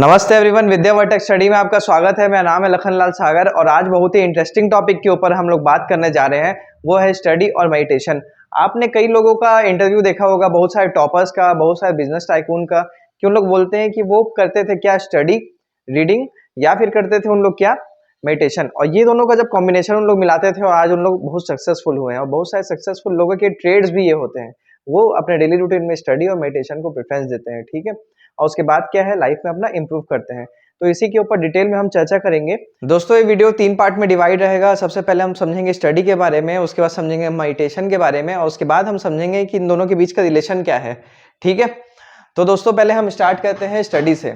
नमस्ते एवरीवन, विद्या वर्टेक स्टडी में आपका स्वागत है। मेरा नाम है लखनलाल सागर और आज बहुत ही इंटरेस्टिंग टॉपिक के ऊपर हम लोग बात करने जा रहे हैं, वो है स्टडी और मेडिटेशन। आपने कई लोगों का इंटरव्यू देखा होगा, बहुत सारे टॉपर्स का, बहुत सारे बिजनेस टाइकून का, कि उन लोग बोलते हैं कि वो करते थे क्या, स्टडी, रीडिंग, या फिर करते थे उन लोग क्या, मेडिटेशन। और ये दोनों का जब कॉम्बिनेशन उन लोग मिलाते थे और आज उन लोग बहुत सक्सेसफुल हुए हैं। और बहुत सारे सक्सेसफुल लोगों के ट्रेड्स भी ये होते हैं, वो अपने डेली रूटीन में स्टडी और मेडिटेशन को प्रेफरेंस देते हैं। ठीक है, और उसके बाद क्या है, लाइफ में अपना इंप्रूव करते हैं। तो इसी के ऊपर डिटेल में हम चर्चा करेंगे। दोस्तों, ये वीडियो 3 पार्ट में डिवाइड रहेगा। सबसे पहले हम समझेंगे स्टडी के बारे में, उसके बाद समझेंगे मेडिटेशन के बारे में, और उसके बाद हम समझेंगे कि इन दोनों के बीच का रिलेशन क्या है। ठीक है, तो दोस्तों पहले हम स्टार्ट करते हैं स्टडी से।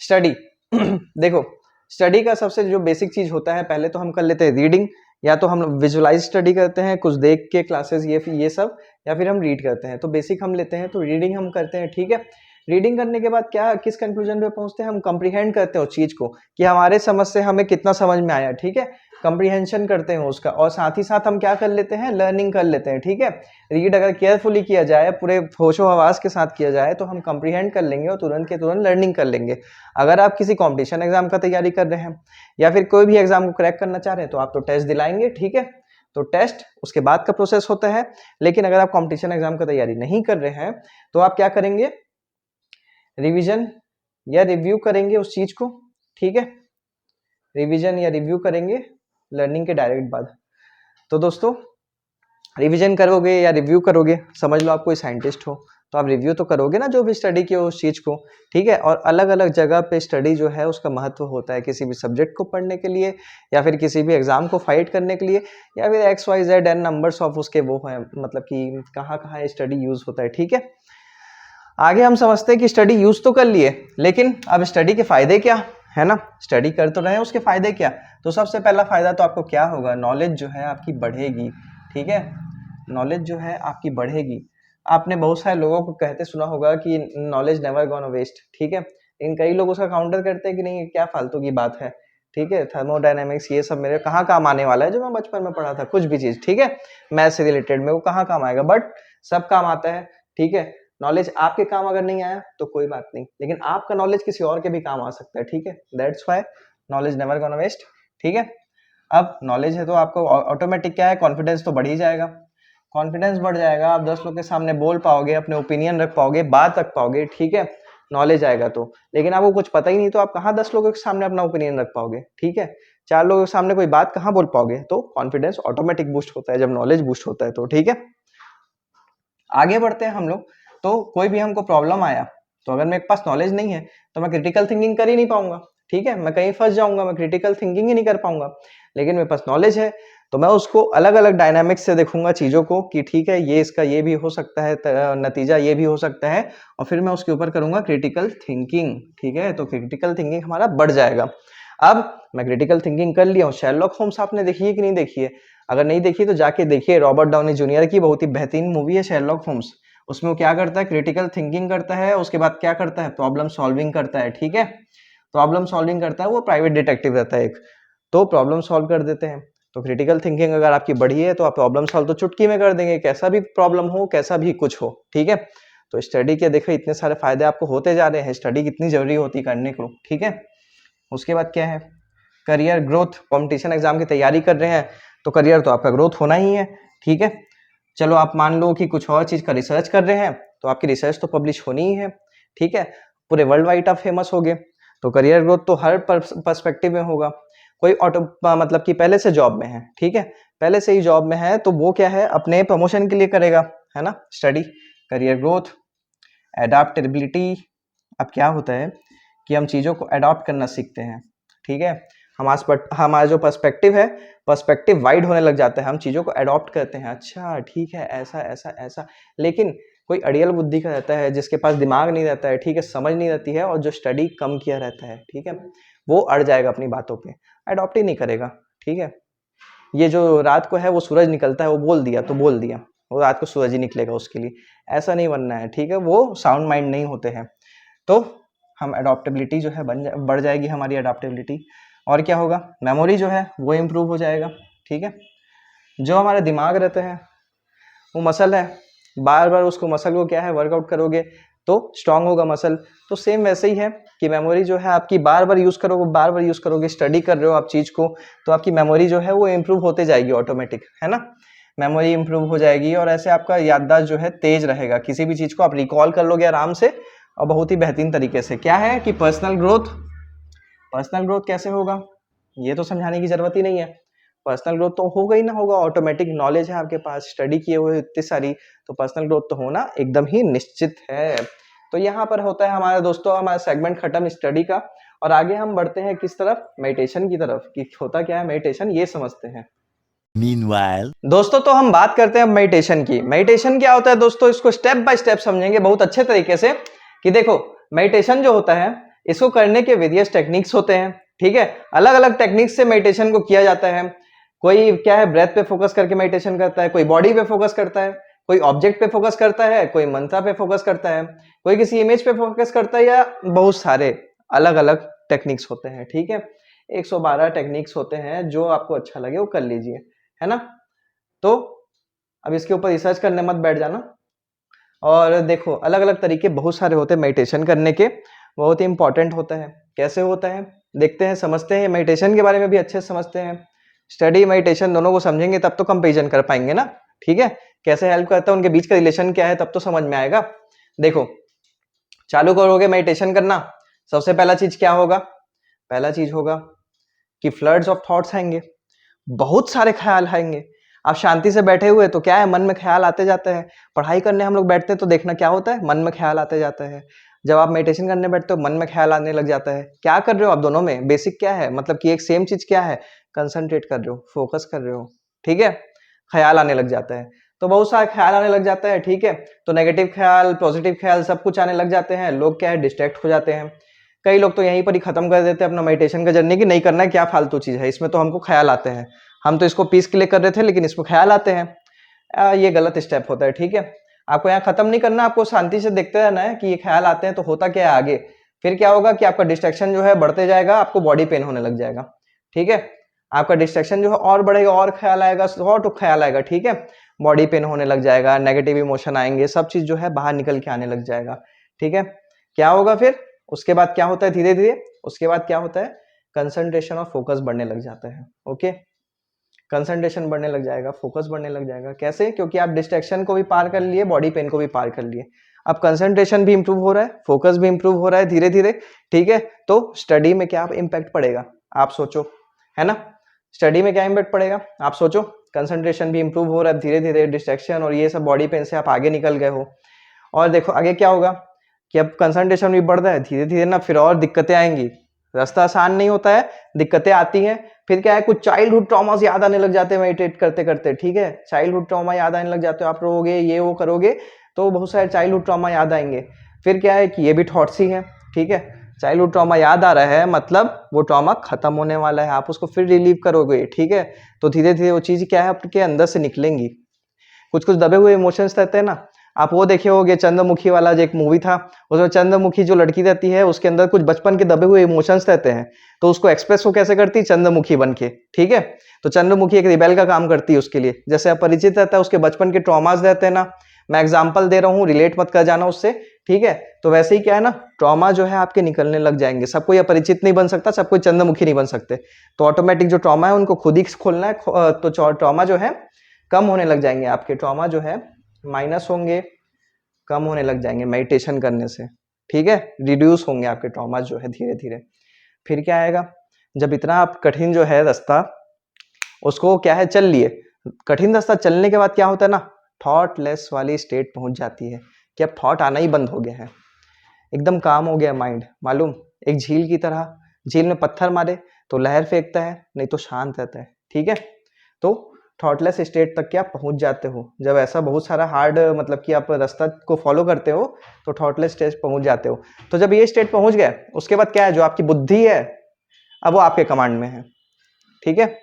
स्टडी देखो, स्टडी का सबसे जो बेसिक चीज होता है, पहले तो हम कर लेते हैं रीडिंग, या तो हम विजुअलाइज स्टडी करते हैं, कुछ देख के क्लासेस ये सब, या फिर हम रीड करते हैं। तो बेसिक हम लेते हैं, तो रीडिंग हम करते हैं। ठीक है, रीडिंग करने के बाद क्या, किस कंक्लूजन पे पहुंचते हैं, हम कंप्रीहेंड करते हैं उस चीज को कि हमारे समझ से हमें कितना समझ में आया। ठीक है, कंप्रीहेंशन करते हैं उसका, और साथ ही साथ हम क्या कर लेते हैं, लर्निंग कर लेते हैं। ठीक है, रीड अगर केयरफुली किया जाए, पूरे होशो हवास के साथ किया जाए, तो हम कंप्रीहेंड कर लेंगे और तुरंत के तुरंत लर्निंग कर लेंगे। अगर आप किसी कॉम्पिटिशन एग्जाम का तैयारी कर रहे हैं या फिर कोई भी एग्जाम को क्रैक करना चाह रहे हैं, तो आप तो टेस्ट दिलाएंगे। ठीक है, तो टेस्ट उसके बाद का प्रोसेस होता है। लेकिन अगर आप कॉम्पिटिशन एग्जाम का तैयारी नहीं कर रहे हैं, तो आप क्या करेंगे, रिवीजन या रिव्यू करेंगे उस चीज को। ठीक है, रिवीजन या रिव्यू करेंगे लर्निंग के डायरेक्ट बाद। तो दोस्तों, रिवीजन करोगे या रिव्यू करोगे, समझ लो आप कोई साइंटिस्ट हो, तो आप रिव्यू तो करोगे ना जो भी स्टडी किया उस चीज को। ठीक है, और अलग अलग जगह पे स्टडी जो है उसका महत्व होता है, किसी भी सब्जेक्ट को पढ़ने के लिए, या फिर किसी भी एग्जाम को फाइट करने के लिए, या फिर XYZ एन नंबर्स ऑफ उसके वो है, मतलब कि कहाँ कहाँ स्टडी यूज होता है। ठीक है, आगे हम समझते हैं कि स्टडी यूज तो कर लिए, लेकिन अब स्टडी के फायदे क्या है ना, स्टडी कर तो रहे हैं, उसके फायदे क्या। तो सबसे पहला फायदा तो आपको क्या होगा, नॉलेज जो है आपकी बढ़ेगी। ठीक है, नॉलेज जो है आपकी बढ़ेगी। आपने बहुत सारे लोगों को कहते सुना होगा कि नॉलेज नेवर गॉन वेस्ट। ठीक है, लेकिन कई लोग उसका काउंटर करते हैं कि नहीं, ये क्या फालतू की बात है। ठीक है, थर्मोडायनेमिक्स ये सब मेरे कहाँ काम आने वाला है, जो मैं बचपन में पढ़ा था, कुछ भी चीज। ठीक है, मैथ से रिलेटेड में वो कहाँ काम आएगा, बट सब काम आता है। ठीक है, नॉलेज आपके काम अगर नहीं आया तो कोई बात नहीं, लेकिन आपका नॉलेज किसी और के भी काम आ सकता है। ठीक है, that's why knowledge never gonna waste. ठीक है, अब नॉलेज है तो आपको ऑटोमेटिक क्या है, कॉन्फिडेंस तो बढ़ ही जाएगा। कॉन्फिडेंस बढ़ जाएगा, आप 10 लोग के सामने बोल पाओगे, अपने ओपिनियन रख पाओगे, बात रख पाओगे। ठीक है, नॉलेज आएगा तो। लेकिन आपको कुछ पता ही नहीं, तो आप कहाँ 10 लोगों के सामने अपना ओपिनियन रख पाओगे। ठीक है, 4 लोगों के सामने कोई बात कहाँ बोल पाओगे। तो कॉन्फिडेंस ऑटोमेटिक बूस्ट होता है जब नॉलेज बूस्ट होता है तो। ठीक है, आगे बढ़ते हैं हम लोग। तो कोई भी हमको प्रॉब्लम आया, तो अगर मेरे पास नॉलेज नहीं है तो मैं क्रिटिकल थिंकिंग कर ही नहीं पाऊंगा। ठीक है, मैं कहीं फंस जाऊंगा, मैं क्रिटिकल थिंकिंग ही नहीं कर पाऊंगा। लेकिन मेरे पास नॉलेज है तो मैं उसको अलग अलग डायनामिक्स से देखूंगा चीजों को, कि ठीक है, ये इसका ये भी हो सकता है, नतीजा ये भी हो सकता है, और फिर मैं उसके ऊपर करूंगा क्रिटिकल थिंकिंग। ठीक है, तो क्रिटिकल थिंकिंग हमारा बढ़ जाएगा। अब मैं क्रिटिकल थिंकिंग कर लिया हूँ। शेरलॉक होम्स आपने देखी है कि नहीं देखी है? अगर नहीं देखी तो जाके देखिए, रॉबर्ट डाउनी जूनियर की बहुत ही बेहतरीन मूवी है शेरलॉक होम्स। उसमें वो क्या करता है, क्रिटिकल थिंकिंग करता है, उसके बाद क्या करता है, प्रॉब्लम सॉल्विंग करता है। ठीक है, प्रॉब्लम सॉल्विंग करता है, वो प्राइवेट डिटेक्टिव रहता है एक, तो प्रॉब्लम सॉल्व कर देते हैं। तो क्रिटिकल थिंकिंग अगर आपकी बढ़ी है तो आप प्रॉब्लम सॉल्व तो चुटकी में कर देंगे, कैसा भी प्रॉब्लम हो, कैसा भी कुछ हो। ठीक है, तो स्टडी के देखो इतने सारे फायदे आपको होते जा रहे हैं, स्टडी कितनी जरूरी होती है करने को। ठीक है, उसके बाद क्या है, करियर ग्रोथ। कॉम्पिटिशन एग्जाम की तैयारी कर रहे हैं तो करियर तो आपका ग्रोथ होना ही है। ठीक है, चलो आप मान लो कि कुछ और चीज का रिसर्च कर रहे हैं, तो आपकी रिसर्च तो पब्लिश होनी ही है। ठीक है, पूरे वर्ल्ड वाइड आप फेमस हो गए, तो करियर ग्रोथ तो हर पर्सपेक्टिव में होगा। कोई ऑटो मतलब कि पहले से जॉब में है, ठीक है, पहले से ही जॉब में है, तो वो क्या है, अपने प्रमोशन के लिए करेगा, है ना, स्टडी। Career growth, adaptability. अब क्या होता है कि हम चीजों को अडॉप्ट करना सीखते हैं। ठीक है, हमारा जो पर्सपेक्टिव है, पर्सपेक्टिव वाइड होने लग जाता है, हम चीजों को अडॉप्ट करते हैं। अच्छा ठीक है, ऐसा ऐसा ऐसा। लेकिन कोई अड़ियल बुद्धि का रहता है, जिसके पास दिमाग नहीं रहता है, ठीक है, समझ नहीं रहती है, और जो स्टडी कम किया रहता है, ठीक है, वो अड़ जाएगा अपनी बातों पे, अडॉप्ट ही नहीं करेगा। ठीक है, ये जो रात को है वो सूरज निकलता है, वो बोल दिया तो बोल दिया, वो रात को सूरज ही निकलेगा उसके लिए, ऐसा नहीं बनना है। ठीक है, वो साउंड माइंड नहीं होते हैं। तो हम अडॉप्टेबिलिटी जो है बढ़ जाएगी हमारी अडॉप्टेबिलिटी। और क्या होगा, मेमोरी जो है वो इम्प्रूव हो जाएगा। ठीक है, जो हमारे दिमाग रहते हैं वो मसल है, बार बार उसको मसल को क्या है, वर्कआउट करोगे, तो स्ट्रांग होगा मसल। तो सेम वैसे ही है कि मेमोरी जो है आपकी बार बार यूज करोगे, बार बार यूज करोगे, स्टडी कर रहे हो आप चीज को, तो आपकी मेमोरी जो है वो इम्प्रूव होते जाएगी ऑटोमेटिक, है ना। मेमोरी इंप्रूव हो जाएगी और ऐसे आपका याददाश्त जो है तेज रहेगा, किसी भी चीज को आप रिकॉल कर लोगे आराम से और बहुत ही बेहतरीन तरीके से। क्या है कि पर्सनल ग्रोथ कैसे होगा ये तो समझाने की जरूरत ही नहीं है। पर्सनल ग्रोथ तो होगा ही ना होगा, ऑटोमेटिक नॉलेज है आपके पास, स्टडी किए हुए इतनी सारी, तो पर्सनल ग्रोथ तो होना एकदम ही निश्चित है। तो यहाँ पर होता है हमारा दोस्तों, हमारा सेगमेंट खत्म स्टडी का, और आगे हम बढ़ते हैं किस तरफ, मेडिटेशन की तरफ, कि होता क्या है मेडिटेशन ये समझते हैं। Meanwhile, दोस्तों तो हम बात करते हैं मेडिटेशन की। मेडिटेशन क्या होता है दोस्तों, इसको स्टेप बाय स्टेप समझेंगे बहुत अच्छे तरीके से। कि देखो मेडिटेशन जो होता है इसको करने के वेरियस टेक्निक्स होते हैं, ठीक है। अलग अलग टेक्निक्स से मेडिटेशन को किया जाता है। कोई क्या है ब्रेथ पे फोकस करके मेडिटेशन करता है, कोई बॉडी पे फोकस करता है, कोई ऑब्जेक्ट पे फोकस करता है, कोई मंत्र पे फोकस करता है, कोई किसी इमेज पे फोकस करता है, या बहुत सारे अलग अलग टेक्निक्स होते हैं, ठीक है। 112 टेक्निक्स होते हैं, जो आपको अच्छा लगे वो कर लीजिए, है ना। तो अब इसके ऊपर रिसर्च करने मत बैठ जाना। और देखो अलग अलग तरीके बहुत सारे होते हैं मेडिटेशन करने के, बहुत ही इंपॉर्टेंट होता है। कैसे होता है देखते हैं, समझते हैं, मेडिटेशन के बारे में भी अच्छे से समझते हैं। स्टडी मेडिटेशन दोनों को समझेंगे तब तो कंपैरिजन कर पाएंगे ना, ठीक है। कैसे हेल्प करता है, उनके बीच का रिलेशन क्या है, तब तो समझ में आएगा। देखो चालू करोगे मेडिटेशन करना, सबसे पहला चीज क्या होगा, पहला चीज होगा कि फ्लड्स ऑफ थॉट्स आएंगे, बहुत सारे ख्याल आएंगे। आप शांति से बैठे हुए तो क्या है, मन में ख्याल आते जाते हैं। पढ़ाई करने हम लोग बैठते हैं तो देखना क्या होता है, मन में ख्याल आते जाता है। जब आप मेडिटेशन करने बैठते हो मन में ख्याल आने लग जाता है। क्या कर रहे हो आप दोनों में, बेसिक क्या है, मतलब कि एक सेम चीज क्या है, कंसंट्रेट कर रहे हो, फोकस कर रहे हो, ठीक है। ख्याल आने लग जाता है, तो बहुत सारा ख्याल आने लग जाता है, ठीक है। तो नेगेटिव ख्याल, पॉजिटिव ख्याल सब कुछ आने लग जाते हैं। लोग क्या है डिस्ट्रैक्ट हो जाते हैं। कई लोग तो यहीं पर ही खत्म कर देते हैं अपना मेडिटेशन का जर्नी, कि नहीं करना है, क्या फालतू चीज है, इसमें तो हमको ख्याल आते हैं, हम तो इसको पीस के लिए कर रहे थे लेकिन इसमें ख्याल आते हैं। ये गलत स्टेप होता है, ठीक है। आपको यहाँ खत्म नहीं करना, आपको शांति से देखते रहना है कि ये ख्याल आते हैं तो होता क्या है आगे। फिर क्या होगा कि आपका डिस्ट्रैक्शन जो है बढ़ते जाएगा, आपको बॉडी पेन होने लग जाएगा, ठीक है। आपका डिस्ट्रैक्शन जो है और बढ़ेगा, और ख्याल आएगा, और तो ख्याल आएगा, ठीक है। बॉडी पेन होने लग जाएगा, नेगेटिव इमोशन आएंगे, सब चीज जो है बाहर निकल के आने लग जाएगा, ठीक है। क्या होगा फिर उसके बाद, क्या होता है धीरे धीरे उसके बाद क्या होता है, कंसंट्रेशन और फोकस बढ़ने लग जाता है। ओके, कंसंट्रेशन बढ़ने लग जाएगा, फोकस बढ़ने लग जाएगा। कैसे, क्योंकि आप डिस्ट्रैक्शन को भी पार कर लिए, बॉडी पेन को भी पार कर लिए, अब कंसंट्रेशन भी इंप्रूव हो रहा है, फोकस भी इंप्रूव हो रहा है धीरे धीरे, ठीक है। तो स्टडी में क्या इम्पैक्ट पड़ेगा आप सोचो, है ना। स्टडी में क्या इम्पैक्ट पड़ेगा आप सोचो, कंसंट्रेशन भी इंप्रूव हो रहा है धीरे धीरे, डिस्ट्रैक्शन और ये सब बॉडी पेन से आप आगे निकल गए हो। और देखो आगे क्या होगा कि अब कंसंट्रेशन भी बढ़ रहा है धीरे धीरे ना, फिर और दिक्कतें आएंगी। रास्ता आसान नहीं होता है, दिक्कतें आती हैं। फिर क्या है, कुछ चाइल्डहुड ट्रॉमास याद आने लग जाते हैं मेडिटेट करते करते, ठीक है। चाइल्डहुड ट्रॉमा याद आने लग जाते हो, आप रोगे ये वो करोगे तो बहुत सारे चाइल्डहुड ट्रॉमा याद आएंगे। फिर क्या है कि ये भी थॉट्स ही है, ठीक है। चाइल्डहुड ट्रॉमा याद आ रहा है मतलब वो ट्रॉमा खत्म होने वाला है, आप उसको फिर रिलीव करोगे, ठीक है। तो धीरे धीरे वो चीज क्या है आपके अंदर से निकलेंगी। कुछ कुछ दबे हुए इमोशंस रहते हैं ना, आप वो देखे होगे चंद्रमुखी वाला जो एक मूवी था, उसमें चंद्रमुखी जो लड़की रहती है उसके अंदर कुछ बचपन के दबे हुए इमोशंस रहते हैं, तो उसको एक्सप्रेस वो कैसे करती, चंद्रमुखी बन के, ठीक है। तो चंद्रमुखी एक रिबेल का काम करती है उसके लिए, जैसे अपरिचित रहता है उसके बचपन के ट्रॉमास रहते हैं ना, मैं एग्जाम्पल दे रहा हूँ, रिलेट मत कर जाना उससे, ठीक है। तो वैसे ही क्या है ना, ट्रॉमा जो है आपके निकलने लग जाएंगे। सब कोई अपरिचित नहीं बन सकता, सब कोई चंद्रमुखी नहीं बन सकते, तो ऑटोमेटिक जो ट्रॉमा है उनको खुद ही खोलना है। तो ट्रॉमा जो है कम होने लग जाएंगे, आपके ट्रॉमा जो है माइनस होंगे, कम होने लग जाएंगे मेडिटेशन करने से, ठीक है। रिड्यूस होंगे आपके ट्रॉमा जो है धीरे धीरे। फिर क्या आएगा, जब इतना आप कठिन जो है रास्ता उसको क्या है चल लिए, कठिन रास्ता चलने के बाद क्या होता है ना, थॉटलेस वाली स्टेट पहुंच जाती है कि अब थॉट आना ही बंद हो गया है, एकदम काम हो गया माइंड। मालूम, एक झील की तरह, झील में पत्थर मारे तो लहर फेंकता है, नहीं तो शांत रहता है, ठीक है। तो थॉटलेस स्टेट तक क्या पहुंच जाते हो, जब ऐसा बहुत सारा हार्ड मतलब कि आप रास्ता को फॉलो करते हो तो थॉटलेस स्टेट पहुंच जाते हो। तो जब ये स्टेट पहुंच गए उसके बाद क्या है, जो आपकी बुद्धि है अब वो आपके कमांड में है, ठीक है।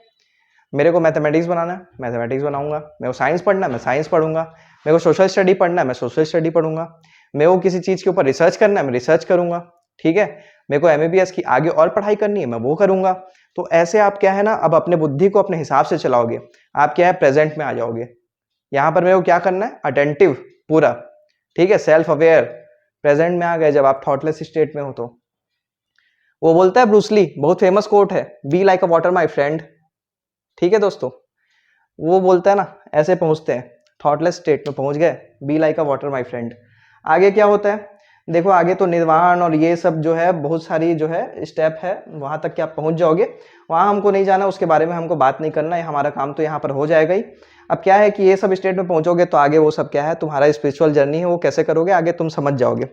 मेरे को मैथमेटिक्स बनाना है, मैथमेटिक्स बनाऊंगा। मेरे को साइंस पढ़ना है, मैं साइंस पढ़ूंगा। मेरे को सोशल स्टडी पढ़ना है, मैं सोशल स्टडी पढ़ूंगा। मेरे को किसी चीज के ऊपर रिसर्च करना है, मैं रिसर्च करूंगा, ठीक है। मेरे को एमबीबीएस की आगे और पढ़ाई करनी है, मैं वो करूंगा। तो ऐसे आप क्या है ना, अब अपने बुद्धि को अपने हिसाब से चलाओगे, आप क्या है प्रेजेंट में आ जाओगे। यहाँ पर मेरे को क्या करना है, अटेंटिव पूरा, ठीक है, सेल्फ अवेयर, प्रेजेंट में आ गए, जब आप थॉटलेस स्टेट में हो तो वो बोलता है, ब्रूसली, बहुत फेमस कोट है, be like a water my friend. ठीक है दोस्तों, वो बोलता है ना, ऐसे पहुंचते हैं, थॉटलेस स्टेट में पहुंच गए, be like a water my friend. आगे क्या होता है, देखो आगे तो निर्वाण और ये सब जो है बहुत सारी जो है स्टेप है, वहां तक कि आप पहुंच जाओगे, वहां हमको नहीं जाना, उसके बारे में हमको बात नहीं करना है, हमारा काम तो यहाँ पर हो जाएगा ही। अब क्या है कि ये सब स्टेट में पहुंचोगे तो आगे वो सब क्या है, तुम्हारा स्पिरिचुअल जर्नी है, वो कैसे करोगे आगे तुम समझ जाओगे।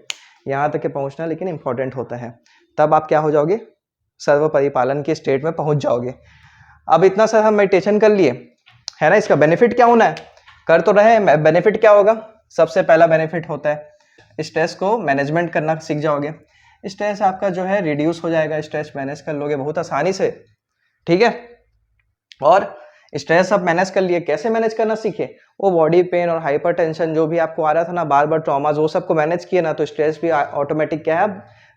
यहाँ तक के पहुंचना लेकिन इंपॉर्टेंट होता है, तब आप क्या हो जाओगे, सर्व परिपालन के स्टेट में पहुंच जाओगे। अब इतना सर हम मेडिटेशन कर लिए है ना, इसका बेनिफिट क्या होना है, कर तो रहे हैं, बेनिफिट क्या होगा, सबसे पहला बेनिफिट होता है स्ट्रेस को मैनेजमेंट करना सीख जाओगे। स्ट्रेस आपका जो है रिड्यूस हो जाएगा, स्ट्रेस मैनेज कर लोगे बहुत आसानी से। ठीक है, और स्ट्रेस आप मैनेज कर लिए, कैसे मैनेज करना सीखे, वो बॉडी पेन और हाइपरटेंशन जो भी आपको आ रहा था ना, बार बार ट्रॉमाज, वो सबको मैनेज किए ना, तो स्ट्रेस भी ऑटोमेटिक क्या है,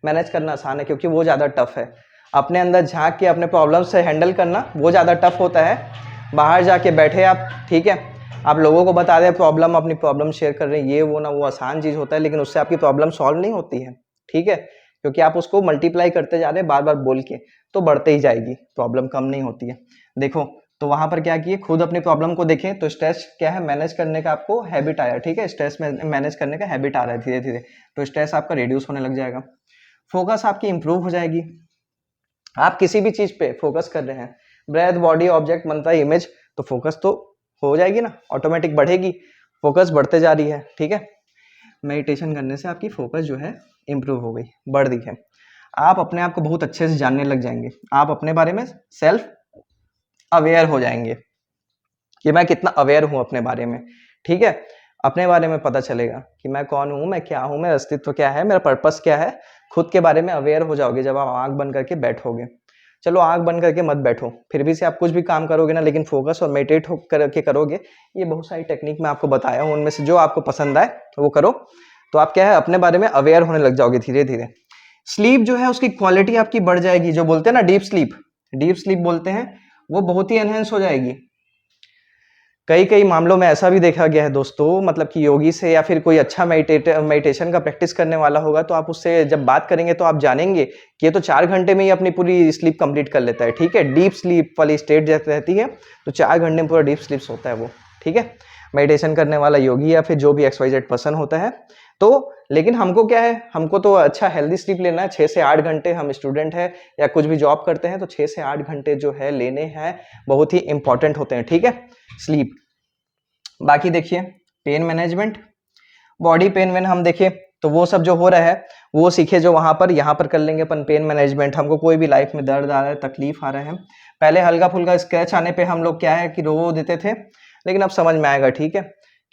मैनेज करना आसान है, क्योंकि वो ज़्यादा टफ है। अपने अंदर झांक के अपने प्रॉब्लम से हैंडल करना वो ज़्यादा टफ होता है। बाहर जाके बैठे आप, ठीक है, आप लोगों को बता दें प्रॉब्लम, अपनी प्रॉब्लम शेयर कर रहे हैं, ये वो ना, वो आसान चीज़ होता है, लेकिन उससे आपकी प्रॉब्लम सॉल्व नहीं होती है। ठीक है, क्योंकि आप उसको मल्टीप्लाई करते जा रहे हैं बार बार बोल के, तो बढ़ते ही जाएगी, प्रॉब्लम कम नहीं होती है। देखो, तो वहां पर क्या किए, खुद अपनी प्रॉब्लम को देखें, तो स्ट्रेस क्या है, मैनेज करने का आपको हैबिट आया। ठीक है, स्ट्रेस में मैनेज करने का हैबिट आ रहा है धीरे धीरे, तो स्ट्रेस आपका रिड्यूस होने लग जाएगा, फोकस आपकी इंप्रूव हो जाएगी। आप किसी भी चीज पे फोकस कर रहे हैं, ब्रेथ, बॉडी, ऑब्जेक्ट, मंत्र, इमेज, तो फोकस तो हो जाएगी ना, ऑटोमेटिक बढ़ेगी, फोकस बढ़ते जा रही है। ठीक है, मेडिटेशन करने से आपकी फोकस जो है इंप्रूव हो गई, बढ़ रही है, आप अपने आप को बहुत अच्छे से जानने लग जाएंगे, आप अपने बारे में सेल्फ अवेयर हो जाएंगे कि मैं कितना अवेयर हूं अपने बारे में। ठीक है, अपने बारे में पता चलेगा कि मैं कौन हूं, मैं क्या हूं, मेरा अस्तित्व क्या है, मेरा पर्पस क्या है, खुद के बारे में अवेयर हो जाओगे जब आप आंख बंद करके बैठोगे। चलो आंख बंद करके मत बैठो, फिर भी से आप कुछ भी काम करोगे ना, लेकिन फोकस और मेडिटेट करके करोगे। ये बहुत सारी टेक्निक मैं आपको बताया हूँ, उनमें से जो आपको पसंद आए वो करो, तो आप क्या है, अपने बारे में अवेयर होने लग जाओगे धीरे धीरे। स्लीप जो है उसकी क्वालिटी आपकी बढ़ जाएगी, जो बोलते हैं ना डीप स्लीप बोलते हैं, वो बहुत ही एनहेंस हो जाएगी। कई कई मामलों में ऐसा भी देखा गया है दोस्तों, मतलब कि योगी से या फिर कोई अच्छा मेडिटेशन का प्रैक्टिस करने वाला होगा, तो आप उससे जब बात करेंगे तो आप जानेंगे कि ये तो 4 घंटे में ही अपनी पूरी स्लीप कंप्लीट कर लेता है। ठीक है, डीप स्लीप वाली स्टेट जब रहती है तो 4 घंटे में पूरा डीप स्लीप होता है वो। ठीक है, मेडिटेशन करने वाला योगी या फिर जो भी XYZ पर्सन होता है। तो लेकिन हमको क्या है, हमको तो अच्छा हेल्दी स्लीप लेना है, 6 से 8 घंटे, हम स्टूडेंट है या कुछ भी जॉब करते हैं तो 6 से 8 घंटे जो है लेने हैं, बहुत ही इंपॉर्टेंट होते हैं। ठीक है, स्लीप। बाकी देखिए, pain management, body pain when हम देखें तो वो सब जो हो रहा है वो सीखे, जो वहां पर यहाँ पर कर लेंगे अपन पेन मैनेजमेंट। हमको कोई भी लाइफ में दर्द आ रहा है, तकलीफ आ रहा है, पहले हल्का फुल्का स्क्रैच आने पे हम लोग क्या है कि रो देते थे, लेकिन अब समझ में आएगा। ठीक है,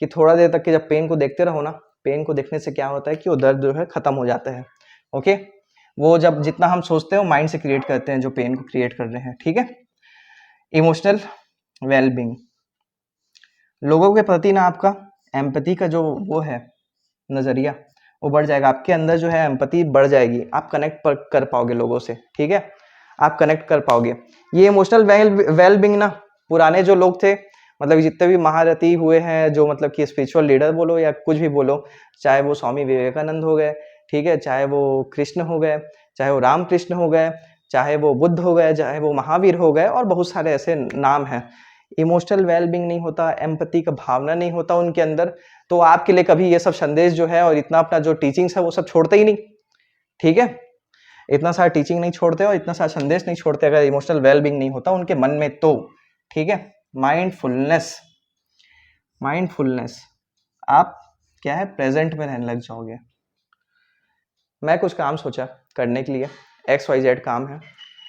कि थोड़ा देर तक के जब पेन को देखते रहो ना, पेन को देखने से क्या होता है कि वो दर्द जो है खत्म हो जाता है। ओके, वो जब जितना हम सोचते हैं वो माइंड से क्रिएट करते हैं जो पेन को क्रिएट कर रहे हैं। ठीक है, इमोशनल वेलबींग, लोगों के प्रति ना आपका एम्पैथी का जो वो है नजरिया, वो बढ़ जाएगा, आपके अंदर जो है एम्पैथी बढ़ जाएगी, आप कनेक्ट कर पाओगे लोगों से। ठीक है, आप कनेक्ट कर पाओगे। ये इमोशनल वेलबींग ना, पुराने जो लोग थे, मतलब जितने भी महारथी हुए हैं, जो मतलब कि स्पिरिचुअल लीडर बोलो या कुछ भी बोलो, चाहे वो स्वामी विवेकानंद हो गए, ठीक है, चाहे वो कृष्ण हो गए, चाहे वो राम कृष्ण हो गए, चाहे वो बुद्ध हो गए, चाहे वो महावीर हो गए, और बहुत सारे ऐसे नाम हैं, इमोशनल वेलबींग नहीं होता, एम्पैथी का भावना नहीं होता उनके अंदर, तो आपके लिए कभी ये सब संदेश जो है और इतना अपना जो टीचिंग्स है वो सब छोड़ते ही नहीं। ठीक है, इतना सारा टीचिंग नहीं छोड़ते और इतना सारा संदेश नहीं छोड़ते अगर इमोशनल वेलबींग नहीं होता उनके मन में तो। ठीक है, माइंडफुलनेस, आप क्या है, प्रेजेंट में रहने लग जाओगे। मैं कुछ काम सोचा करने के लिए, XYZ काम है,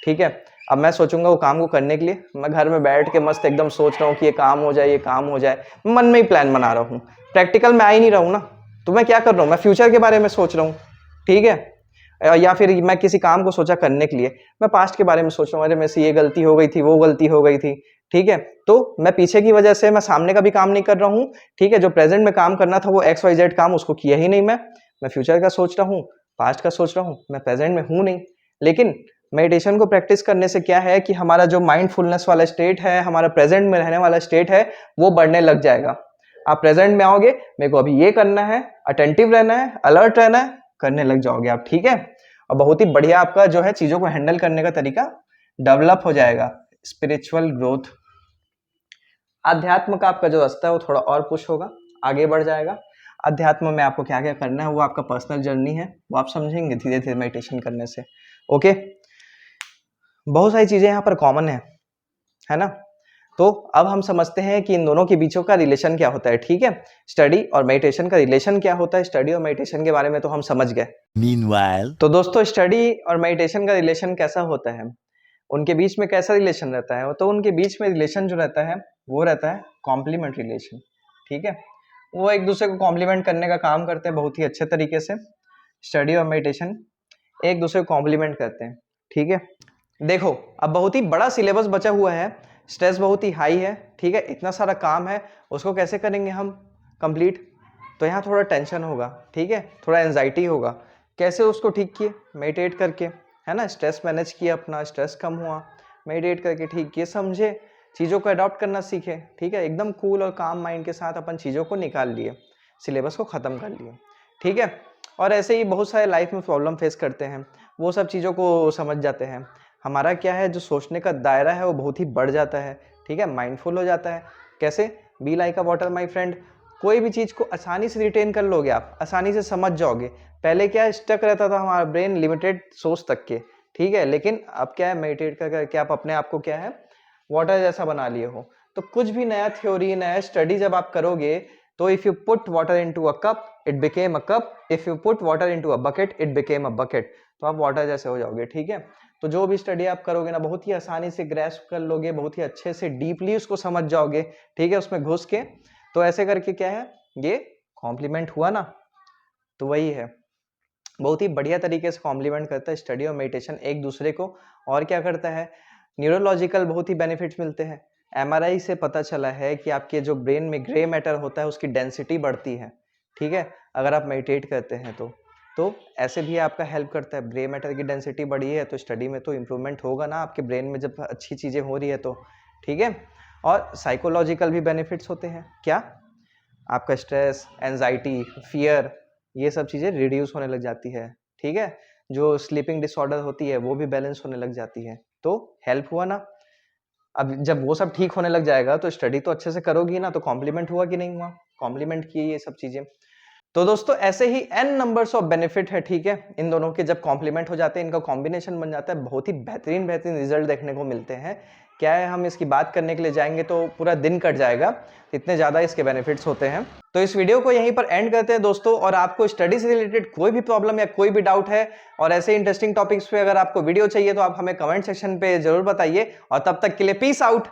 ठीक है, अब मैं सोचूंगा वो काम को करने के लिए, मैं घर में बैठ के मस्त एकदम सोच रहा हूँ कि ये काम हो जाए, ये काम हो जाए, मन में ही प्लान बना रहा हूँ, प्रैक्टिकल में आ ही नहीं रहा हूँ ना, तो मैं क्या कर रहा हूँ, मैं फ्यूचर के बारे में सोच रहा हूँ। ठीक है, या फिर मैं किसी काम को सोचा करने के लिए, मैं पास्ट के बारे में सोच रहा हूँ, अरे मेरे से ये गलती हो गई थी, वो गलती हो गई थी। ठीक है, तो मैं पीछे की वजह से मैं सामने का भी काम नहीं कर रहा हूँ। ठीक है, जो प्रेजेंट में काम करना था वो XYZ काम, उसको किया ही नहीं मैं फ्यूचर का सोच रहा हूँ, पास्ट का सोच रहा हूँ, मैं प्रेजेंट में हूँ नहीं। लेकिन मेडिटेशन को प्रैक्टिस करने से क्या है कि हमारा जो माइंडफुलनेस वाला स्टेट है, हमारा प्रेजेंट में रहने वाला स्टेट है, वो बढ़ने लग जाएगा। आप प्रेजेंट में आओगे, मेरे को अभी ये करना है, अटेंटिव रहना है, अलर्ट रहना है, करने लग जाओगे आप, ठीक है। और बहुत ही बढ़िया आपका जो है चीजों को हैंडल करने का तरीका डेवलप हो जाएगा। स्पिरिचुअल ग्रोथ, अध्यात्म का आपका जो रास्ता है वो थोड़ा और पुश होगा, आगे बढ़ जाएगा। अध्यात्म में आपको क्या क्या करना है वो आपका पर्सनल जर्नी है, वो आप समझेंगे धीरे धीरे मेडिटेशन करने से। ओके, बहुत सारी चीजें यहाँ पर कॉमन है ना। तो अब हम समझते हैं कि इन दोनों के बीचों का रिलेशन क्या होता है, ठीक है। स्टडी और मेडिटेशन का रिलेशन क्या होता है, स्टडी और मेडिटेशन के बारे में तो हम समझ गए। Meanwhile, तो दोस्तों स्टडी और मेडिटेशन का रिलेशन कैसा होता है, उनके बीच में कैसा रिलेशन रहता है, तो उनके बीच में रिलेशन जो रहता है वो रहता है कॉम्प्लीमेंट रिलेशन, ठीक है। वो एक दूसरे को कॉम्प्लीमेंट करने का काम करते हैं बहुत ही अच्छे तरीके से। स्टडी और मेडिटेशन एक दूसरे को कॉम्प्लीमेंट करते हैं, ठीक है। देखो अब बहुत ही बड़ा सिलेबस बचा हुआ है, स्ट्रेस बहुत ही हाई है, ठीक है। इतना सारा काम है, उसको कैसे करेंगे हम कंप्लीट, तो यहाँ थोड़ा टेंशन होगा, ठीक है, थोड़ा एंजाइटी होगा। कैसे उसको ठीक किए, मेडिटेट करके, है ना। स्ट्रेस मैनेज किया, अपना स्ट्रेस कम हुआ, मेडिटेट करके ठीक किए, समझे, चीज़ों को अडॉप्ट करना सीखे, ठीक है। एकदम कूल और काम माइंड के साथ अपन चीज़ों को निकाल लिए, सिलेबस को ख़त्म कर लिए, ठीक है। और ऐसे ही बहुत सारे लाइफ में प्रॉब्लम फेस करते हैं, वो सब चीज़ों को समझ जाते हैं। हमारा क्या है, जो सोचने का दायरा है वो बहुत ही बढ़ जाता है, ठीक है, माइंडफुल हो जाता है। कैसे, be like a water my friend, कोई भी चीज़ को आसानी से रिटेन कर लोगे आप, आसानी से समझ जाओगे। पहले क्या स्टक रहता था हमारा ब्रेन लिमिटेड सोच तक के, ठीक है, लेकिन अब क्या है, मेडिटेट करके आप अपने आप को क्या है, वाटर जैसा बना लिए हो। तो कुछ भी नया थ्योरी, नया स्टडी जब आप करोगे, तो if you put water into a cup it became a cup, if you put water into a bucket it became a bucket, तो आप वाटर जैसे हो जाओगे, ठीक है। तो जो भी स्टडी आप करोगे ना, बहुत ही आसानी से ग्रैस्प कर लोगे, बहुत ही अच्छे से डीपली उसको समझ जाओगे, ठीक है, उसमें घुस के। तो ऐसे करके क्या है, ये कॉम्प्लीमेंट हुआ ना, तो वही है, बहुत ही बढ़िया तरीके से कॉम्प्लीमेंट करता है स्टडी और मेडिटेशन एक दूसरे को। और क्या करता है, न्यूरोलॉजिकल बहुत ही बेनिफिट्स मिलते हैं। एमआरआई से पता चला है कि आपके जो ब्रेन में ग्रे मैटर होता है उसकी डेंसिटी बढ़ती है, ठीक है, अगर आप मेडिटेट करते हैं तो ऐसे भी आपका हेल्प करता है। ग्रे मैटर की डेंसिटी बढ़ी है तो स्टडी में तो इम्प्रूवमेंट होगा ना आपके ब्रेन में, जब अच्छी चीज़ें हो रही है तो, ठीक है। और साइकोलॉजिकल भी बेनिफिट्स होते हैं, क्या, आपका स्ट्रेस, एंजाइटी, फियर, ये सब चीज़ें रिड्यूस होने लग जाती है, ठीक है। जो स्लीपिंग डिसऑर्डर होती है वो भी बैलेंस होने लग जाती है, तो हेल्प हुआ ना। अब जब वो सब ठीक होने लग जाएगा तो स्टडी तो अच्छे से करोगी ना, तो कॉम्प्लीमेंट हुआ कि नहीं हुआ, कॉम्प्लीमेंट किए ये सब चीज़ें। तो दोस्तों ऐसे ही n नंबर्स ऑफ बेनिफिट है, ठीक है, इन दोनों के जब कॉम्प्लीमेंट हो जाते हैं, इनका कॉम्बिनेशन बन जाता है, बहुत ही बेहतरीन बेहतरीन रिजल्ट देखने को मिलते हैं। क्या है, हम इसकी बात करने के लिए जाएंगे तो पूरा दिन कट जाएगा, इतने ज़्यादा इसके बेनिफिट्स होते हैं। तो इस वीडियो को यहीं पर एंड करते हैं दोस्तों। और आपको स्टडी से रिलेटेड कोई भी प्रॉब्लम या कोई भी डाउट है और ऐसे इंटरेस्टिंग टॉपिक्स पे अगर आपको वीडियो चाहिए तो आप हमें कमेंट सेक्शन पे जरूर बताइए। और तब तक के लिए पीस आउट।